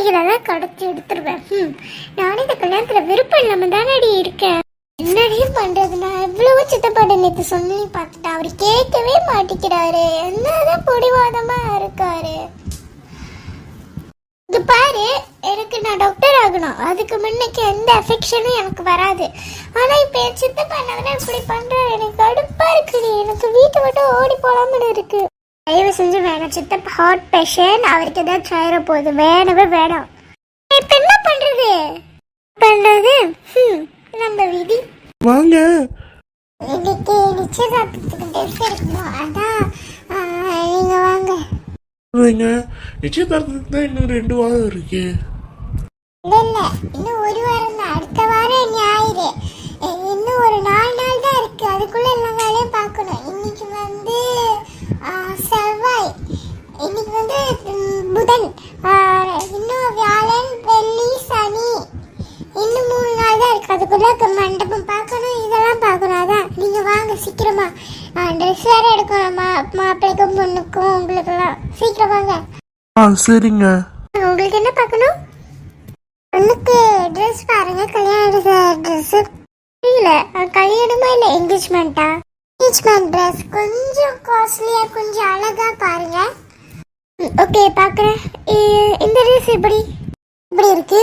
குழந்தைகளெல்லாம் கடத்தி எடுத்துருவேன். நானே இந்த கல்யாணத்துல விருப்பம் இல்லாம தானடி இருக்கேன். என்னடியும் பண்றது? நான் எவ்வளவோ சித்தப்பாட்ட நேற்று சொல்லி பார்த்துட்டேன். அவர் கேட்கவே மாட்டேங்கிறாரு. என்னதான் பிடிவாதமா இருக்காரு. இது பாரு, எனக்கு நான் டாக்டர் ஆகணும். அதுக்கு முன்னைக்கு எந்த அஃபெக்ஷனும் எனக்கு வராது. ஆனா இப்ப என் சித்தப்பா என்ன இப்படி பண்றாரு? எனக்கு கடுப்பா இருக்குடி. எனக்கு வீட்டை விட்டு ஓடி போலாம்னு இருக்கு. தயவு செஞ்சு வேணாம். சித்தப்பா ஹார்ட் பேஷண்ட், அவருக்கு ஏதாவது சேர போகுது. வேணவே வேணாம். இப்ப என்ன பண்றது? நம்ம விதி. வாங்க. இன்னைக்கு நிச்சயதார்த்தத்துக்கு டெஸ்ட் எடுக்கணும். அதான் நீங்க வாங்க. நிச்சயதார்த்தத்துக்கு தான் இன்னும் 2 வாரம் இருக்கு. இல்ல இன்னும் 1 வாரம் தான். அடுத்த வாரம் ஞாயிறு. இன்னும் ஒரு 4 நாள் தான் இருக்கு. அதுக்குள்ள எல்லா வேலையும் பார்க்கணும். இன்னைக்கு வந்து செவ்வாய், இன்னைக்கு வந்து புதன், இன்னும் வியாழன், வெள்ளி, சனி. இன்னும் 3 நாள் தான் இருக்கு. அதுக்குள்ள மண்டபம் பார்க்கணும், இதெல்லாம் பார்க்கணும். அதான் நீங்க வாங்க சீக்கிரமா. ட்ரெஸ் வேற எடுக்கணும் மாப்பிள்ளைக்கும் பொண்ணுக்கும். உங்களுக்கெல்லாம் சீக்கிரம் வாங்க. சரிங்க. உங்களுக்கு என்ன பார்க்கணும்? பொண்ணுக்கு ட்ரெஸ் பாருங்க. கல்யாண ட்ரெஸ் இல்ல, கல்யாணமா இல்ல என்கேஜ்மெண்டா? என்கேஜ்மெண்ட் ட்ரெஸ் கொஞ்சம் காஸ்ட்லியா, கொஞ்சம் அழகா பாருங்க. ஓகே பார்க்குறேன். இந்த ட்ரெஸ் எப்படி இருக்கு?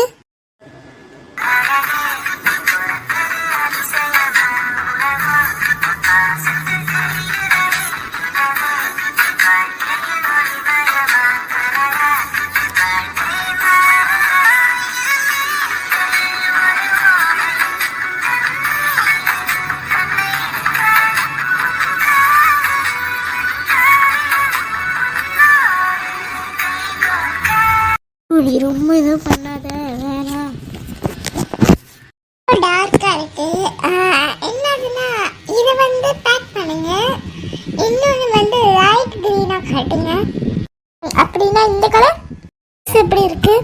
ரொம்ப இதுவும் பண்ணாத, வேணாம். டார்க்கா இருக்கு. என்னதுன்னா இதை வந்து பேக் பண்ணுங்க. இன்னொன்று வந்து லைட் கிரீனா காட்டுங்க. அப்படின்னா இந்த கலர் எப்படி இருக்கு?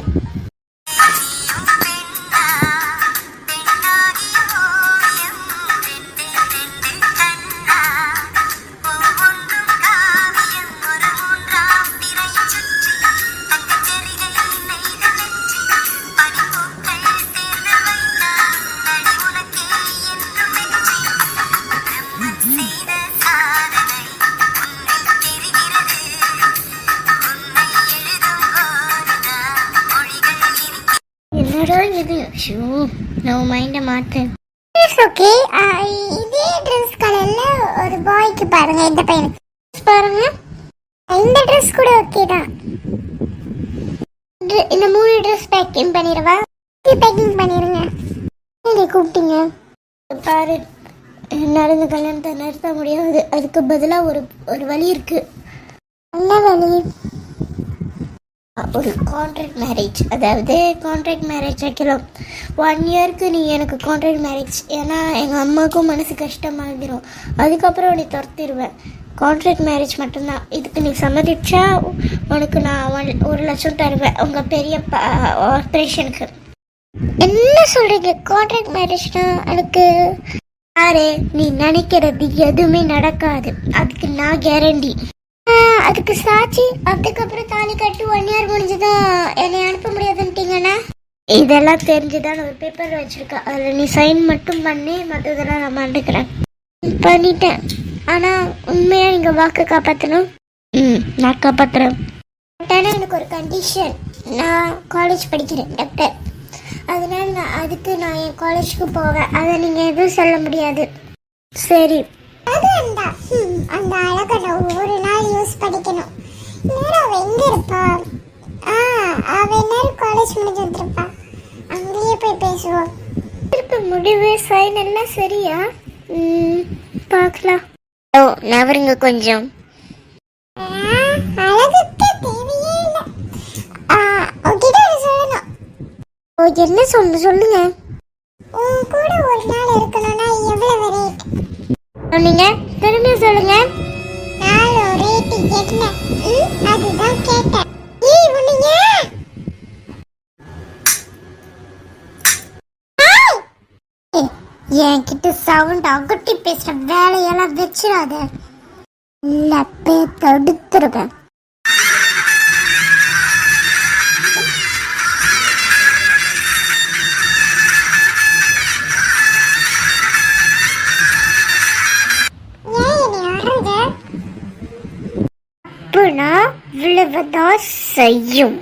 நம்ம மைண்டை மாத்து. ஓகே, இதே ட்ரெஸ் கலர்ல ஒரு பாய்க்கு பாருங்க. இந்த பையனுக்கு பாருங்க. இந்த ட்ரெஸ் கூட ஓகே தான். இந்த 3 ட்ரெஸ் பேக்கிங் பண்ணிடவா? பேக்கிங் பண்ணிருங்க. நீங்க கூப்பிட்டீங்க பாரு. நடந்த கல்யாணத்தை நிறுத்த முடியாது. அதுக்கு பதிலாக ஒரு வழி இருக்கு. என்ன வழி? ஒரு கான்ட்ராக்ட் மேரேஜ். அதாவது கான்ட்ராக்ட் மேரேஜ் வைக்கலாம். 1 இயருக்கு நீ எனக்கு கான்ட்ராக்ட் மேரேஜ். ஏன்னா எங்கள் அம்மாவுக்கும் மனசு கஷ்டமாகிடும். அதுக்கப்புறம் நீ துரத்திடுவேன். கான்ட்ராக்ட் மேரேஜ் மட்டும்தான். இதுக்கு நீ சம்மதிச்சா உனக்கு நான் 1 லட்சம் தருவேன் உங்கள் பெரிய ஆப்ரேஷனுக்கு. என்ன சொல்கிறீங்க? கான்ட்ராக்ட் மேரேஜ்னா எனக்கு யாரு? நீ நினைக்கிறது எதுவுமே நடக்காது. அதுக்கு நான் கேரண்டி. அதுக்கு சாட்சி? அதுக்கப்புறம் தாலி கட்டி 1 இயர் முடிஞ்சுதான் என்னை அனுப்ப முடியாதுன்ட்டீங்கன்னா? இதெல்லாம் தெரிஞ்சுதான் ஒரு பேப்பர் வச்சிருக்கேன். அதில் நீ சைன் மட்டும் பண்ணி மற்றதெல்லாம் நான் மாட்டுக்கிறேன். பண்ணிட்டேன். ஆனால் உண்மையாக நீங்கள் வாக்கு காப்பாற்றணும். நான் காப்பாற்றுறேன். ஆனால் எனக்கு ஒரு கண்டிஷன். நான் காலேஜ் படிக்கிறேன் டாக்டர். அதனால நான் என் காலேஜுக்கு போவேன். அதை நீங்கள் எதுவும் சொல்ல முடியாது. சரி. அந்த அழகை நான் ஒரு நாள் யூஸ் பண்ணிக்கணும். அவ எங்க இருப்பா? அவ நேரம் காலேஜ் முடிஞ்சு வந்துருப்பா. அங்கேயே போய் பேசுவோம். முடிவு சைன் எல்லாம் சரியா? பார்க்கலாம். நவருங்க கொஞ்சம். அழகுக்கு தேவையே இல்லை. சொல்லணும். என்ன சொல்லுங்க. உன் கூட ஒரு நாள் இருக்கணும்னா எவ்வளவு ரேட் சொன்னீங்க? திரும்பி சொல்லுங்க. நான் ரேட் என்ன? அதுதான் கேட்டேன். என்கிட்ட சவுண்ட் அகட்டி பேசுற வேலையெல்லாம் வச்சிடாத. இல்ல தடுத்துருவேன். சொல்லுவதா செய்யும்.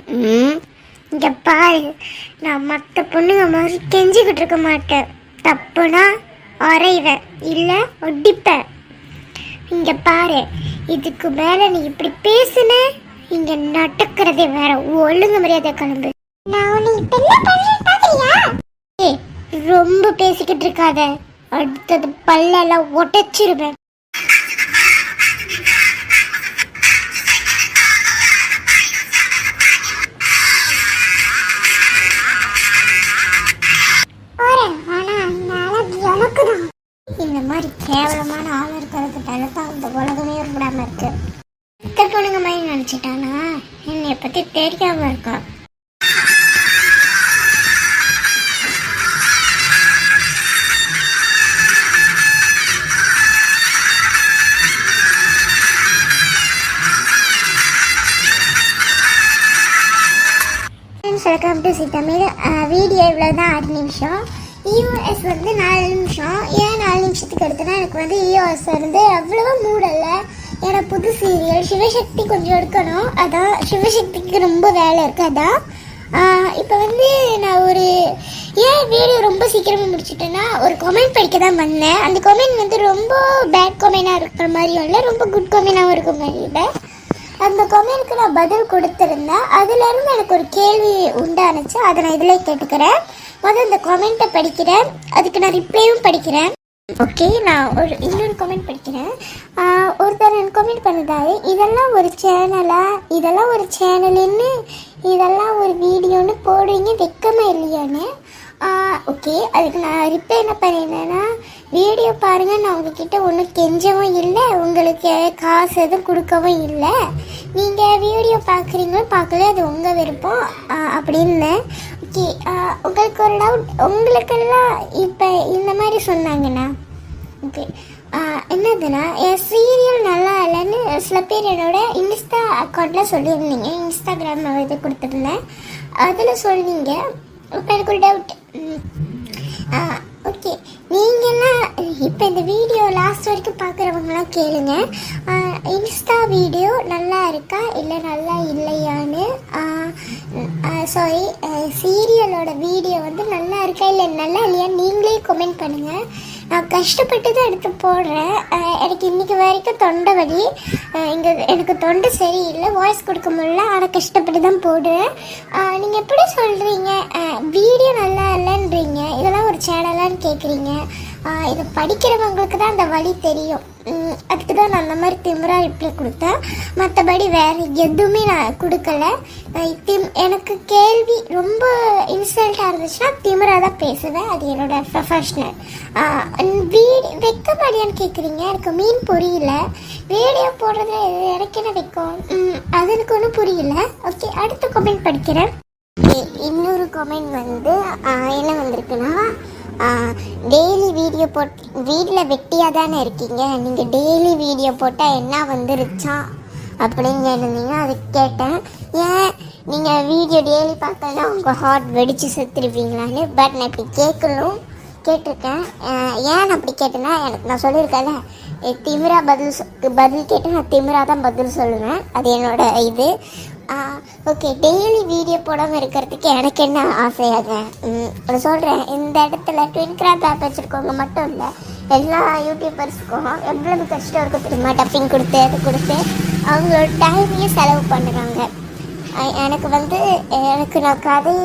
இங்க பாரு, நான் மற்ற பொண்ணுங்க மாதிரி கெஞ்சிக்கிட்டு இருக்க மாட்டேன். தப்புனா அறைவேன், இல்லை ஒடிப்பேன். இங்க பாரு, இதுக்கு மேல நீ இப்படி பேசுன, இங்க நடக்கிறதே வேற. ஒழுங்கு மரியாதை கிளம்பு. ஏய், ரொம்ப பேசிக்கிட்டு இருக்காத, அடுத்தது பல்லெல்லாம் உடைச்சிருவேன். இந்த மாதிரி கேவலமான ஆள் இருக்கிறதுனால தான் இந்த உலகமே உருப்படாம இருக்கு. இத்த பொண்ணுங்க மாதிரி நினைச்சிட்டானா என்னை பத்தி தெரியாம இருக்கா. Welcome to Tamil. வீடியோ இவ்வளோதான், 6 நிமிஷம். இஓஎஸ் வந்து 4 நிமிஷம். ஏன் 4 நிமிஷத்துக்கு எடுத்தனா, எனக்கு வந்து இஓஎஸ் இருந்து அவ்வளோவா மூடல. ஏன்னா புது சீரியல் சிவசக்தி கொஞ்சம் எடுக்கணும், அதான் சிவசக்திக்கு ரொம்ப வேலை இருக்கு. அதான் இப்போ வந்து நான் ஒரு ஏன் வீடியோ ரொம்ப சீக்கிரமாக முடிச்சுட்டேன்னா, ஒரு கமெண்ட் படிக்க தான் வந்தேன். அந்த கமெண்ட் வந்து ரொம்ப பேட் கமெண்டாக இருக்கிற மாதிரியும் இல்லை, ரொம்ப குட் கமெண்டாகவும் இருக்க மாதிரி இல்லை. அந்த கமெண்ட்க்கு நான் பதில் கொடுத்துருந்தேன். அதுலேருந்து எனக்கு ஒரு கேள்வி உண்டானுச்சு, அதை நான் இதில் கேட்டுக்கிறேன். முதல்ல இந்த கமெண்ட்டை படிக்கிறேன், அதுக்கு நான் ரிப்ளையும் படிக்கிறேன். ஓகே, நான் இன்னொரு கமெண்ட் படிக்கிறேன். ஒருத்தர் எனக்கு கமெண்ட் பண்ணுதாரு, இதெல்லாம் ஒரு சேனலா, இதெல்லாம் ஒரு சேனலுன்னு, இதெல்லாம் ஒரு வீடியோன்னு போடுவீங்க, வெக்கமா இல்லையான்னு. ஓகே, அதுக்கு நான் ரிப்ளை என்ன பண்ணியிருந்தேன்னா, வீடியோ பாருங்கள், நான் உங்ககிட்ட ஒன்றும் கெஞ்சவும் இல்லை, உங்களுக்கு காசு எதுவும் கொடுக்கவும் இல்லை. நீங்கள் வீடியோ பார்க்குறீங்களோ பார்க்கல, அது உங்கள் விருப்பம் அப்படின்னு. ஓகே, உங்களுக்கு ஒரு டவுட், உங்களுக்கெல்லாம் இப்போ இந்த மாதிரி சொன்னாங்கண்ணா. ஓகே, என்னதுன்னா, என் சீரியல் நல்லா இல்லைன்னு சில பேர் என்னோட இன்ஸ்டா அக்கௌண்ட்டில் சொல்லியிருந்தீங்க. இன்ஸ்டாகிராம் இது கொடுத்துருந்தேன், அதில் சொன்னீங்க. இப்போ எனக்கு ஒரு டவுட். ஓகே, நீங்கள்லாம் இப்போ இந்த வீடியோ லாஸ்ட் வரைக்கும் பார்க்குறவங்களாம் கேளுங்க. இன்ஸ்டா வீடியோ நல்லா இருக்கா இல்லை நல்லா இல்லையான்னு. சாரி, சீரியலோட வீடியோ வந்து நல்லா இருக்கா இல்லை நல்லா இல்லையா நீங்களே கமெண்ட் பண்ணுங்கள். நான் கஷ்டப்பட்டு தான் எடுத்து போடுறேன். எனக்கு இன்றைக்கி வரைக்கும் தொண்டை வலி, இங்கே எனக்கு தொண்டை சரியில்லை, வாய்ஸ் கொடுக்க முடியல, ஆனால் கஷ்டப்பட்டு தான் போடுறேன். நீங்கள் எப்படி சொல்கிறீங்க வீடியோ நல்லா இல்லைன்றீங்க, இதெல்லாம் ஒரு சேனலான்னு கேட்குறீங்க. இதை படிக்கிறவங்களுக்கு தான் அந்த வழி தெரியும். அதுக்கு தான் நான் அந்த மாதிரி திமிரா ரிப்ளை கொடுத்தேன். மற்றபடி வேறு எதுவுமே நான் கொடுக்கல. எனக்கு கேள்வி ரொம்ப இன்சல்ட்டாக இருந்துச்சுன்னா திமிராக தான் பேசுவேன், அது என்னோட ப்ரொஃபஷ்னல். வெக்கமாடியான்னு கேட்குறீங்க, எனக்கு மீன் புரியல. வீடியோ போடுறது எனக்கு என்ன வைக்கும், அது எனக்கு ஒன்றும் புரியல. ஓகே, அடுத்த கமெண்ட் படிக்கிறேன். இன்னொரு கமெண்ட் வந்து என்ன வந்திருக்குன்னா, டெய்லி வீடியோ வீட்டில் வெட்டியாக தானே இருக்கீங்க, நீங்கள் டெய்லி வீடியோ போட்டால் என்ன வந்துருச்சா அப்படின்னு கேட்டிருந்தீங்க. அதுக்கு கேட்டேன், ஏன் நீங்கள் வீடியோ டெய்லி பார்த்தோன்னா உங்கள் ஹார்ட் வெடித்து செத்துருப்பீங்களான்னு. பட் நான் இப்படி கேட்டிருக்கேன். ஏன் அப்படி கேட்டேன்னா, எனக்கு நான் சொல்லியிருக்கேன்ல, திமிரா பதில் கேட்டு நான் திமிரா தான் பதில் சொல்லுவேன், அது என்னோட இது. ஓகே, டெய்லி வீடியோ போடாமல் இருக்கிறதுக்கு எனக்கு என்ன ஆசையாக அதை சொல்கிறேன். இந்த இடத்துல ட்வின்கிராஃப்ட் ஆப் வச்சுருக்கவங்க மட்டும் இல்லை, எல்லா யூடியூபர்ஸுக்கும் எவ்வளவு கஷ்டம் இருக்கும் தெரியுமா. டப்பிங் கொடுத்து அது கொடுத்து அவங்களோட டைமையும் செலவு பண்ணுறாங்க. எனக்கு வந்து நான் கதையை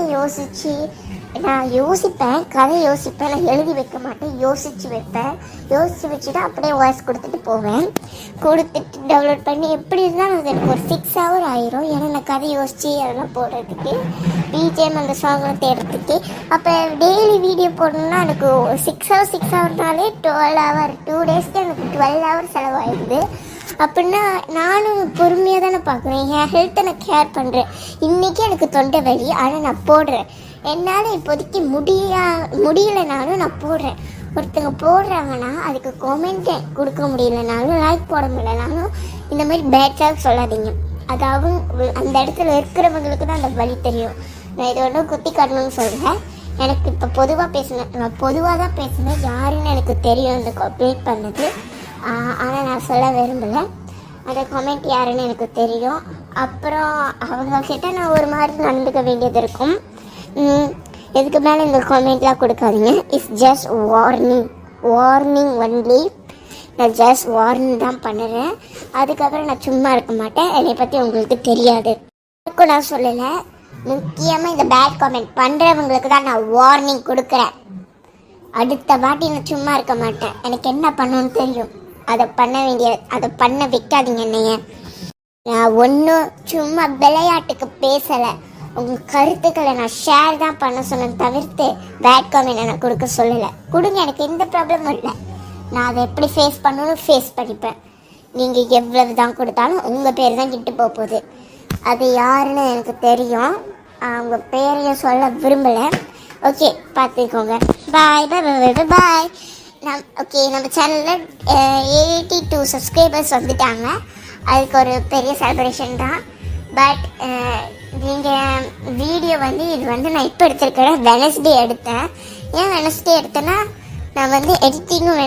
நான் யோசிப்பேன், நான் எழுதி வைக்க மாட்டேன், யோசித்து வச்சுட்டு அப்படியே வாய்ஸ் கொடுத்துட்டு போவேன். கொடுத்துட்டு டவுன்லோட் பண்ணி எப்படி இருந்தாலும் அது எனக்கு ஒரு 6 hour ஆயிரும். ஏன்னா நான் கதை யோசித்து அதெல்லாம் போடுறதுக்கு, பிஜிஎம் அந்த சாங்லாம் தேடுறதுக்கு. அப்போ டெய்லி வீடியோ போடணுன்னா எனக்கு 6 hourனாலே 12 hour, 2 daysக்கு எனக்கு 12 hour செலவாயிடுது. அப்படின்னா நானும் பொறுமையாக தானே பார்க்குறேன், என் ஹெல்த்தை நான் கேர் பண்ணுறேன். இன்றைக்கி எனக்கு தொண்டை வலி, ஆனால் நான் போடுறேன். என்னால் இப்போதைக்கு முடியலைனாலும் நான் போடுறேன். ஒருத்தங்க போடுறாங்கன்னா அதுக்கு கமெண்ட் கொடுக்க முடியலனாலும், லைக் போட முடியலனாலும் இந்த மாதிரி பேட்சாக சொல்லாதீங்க. அது அந்த இடத்துல இருக்கிறவங்களுக்கு தான் அந்த வழி தெரியும். நான் இதை ஒன்றும் குத்தி காட்டணும்னு சொல்கிறேன். எனக்கு இப்போ நான் பொதுவாக தான் பேசினேன், யாருன்னு எனக்கு தெரியும் இந்த கம்ப்ளீட் பண்ணது. ஆனால் நான் சொல்ல விரும்பலை, அந்த கமெண்ட் யாருன்னு எனக்கு தெரியும். அப்புறம் அவங்கக்கிட்ட நான் ஒரு மாதிரி நடந்துக்க வேண்டியது இருக்கும். இதுக்கு மேலே இந்த காமெண்ட்லாம் கொடுக்காதீங்க. It's just warning only. நான் ஜஸ்ட் வார்னிங் தான் பண்ணுறேன். அதுக்கப்புறம் நான் சும்மா இருக்க மாட்டேன். என்னை பற்றி உங்களுக்கு தெரியாது. அதுக்கும் நான் சொல்லலை. முக்கியமாக இந்த பேட் காமெண்ட் பண்ணுறவங்களுக்கு தான் நான் வார்னிங் கொடுக்குறேன். அடுத்த வாட்டி நான் சும்மா இருக்க மாட்டேன். எனக்கு என்ன பண்ணணும்னு தெரியும். அதை பண்ண வைக்காதீங்க என்னைய. நான் ஒன்றும் சும்மா விளையாட்டுக்கு பேசலை. உங்கள் கருத்துக்களை நான் ஷேர் தான் பண்ண சொன்னேன் தவிர்த்து பேட் காமெண்ட் நான் கொடுக்க சொல்லலை. கொடுங்க, எனக்கு எந்த ப்ராப்ளமும் இல்லை. நான் அதை எப்படி ஃபேஸ் பண்ணணும்னு ஃபேஸ் பண்ணிப்பேன். நீங்கள் எவ்வளவு தான் கொடுத்தாலும் உங்கள் பேர் தான் கிட்டு போகுது. அது யாருன்னு எனக்கு தெரியும். அவங்க பேரையும் சொல்ல விரும்பலை. ஓகே, பார்த்துக்கோங்க. பாய் பாய் பாய் பாய். நம்ம சேனலில் 82 சப்ஸ்கிரைபர்ஸ் வந்துட்டாங்க. அதுக்கு ஒரு பெரிய செலிப்ரேஷன் தான். பட் நீங்கள் வீடியோ இது நான் இப்போ எடுத்திருக்கிறேன். வெனஸ்டே எடுத்தேன். ஏன் வெனஸ்டே எடுத்தேன்னா நான் எடிட்டிங்கும்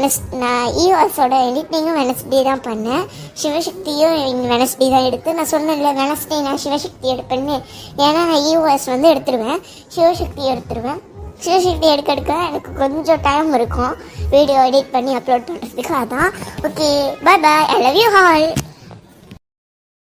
நான் ஈவாஸோட எடிட்டிங்கும் வெனஸ்டே தான் பண்ணேன். சிவசக்தியும் வெனஸ்டே தான் எடுத்து. நான் சொன்னேன்ல வெனஸ்டே நான் சிவசக்தி எடுப்பேன்னு. ஏன்னா நான் ஈவாஸ் எடுத்துருவேன், சிவசக்தி எடுத்துருவேன். சிவசக்தி எடுக்க எனக்கு கொஞ்சம் டைம் இருக்கும் வீடியோ எடிட் பண்ணி அப்லோட் பண்ணுறதுக்கு. அதான். Okay, bye bye. I love you all.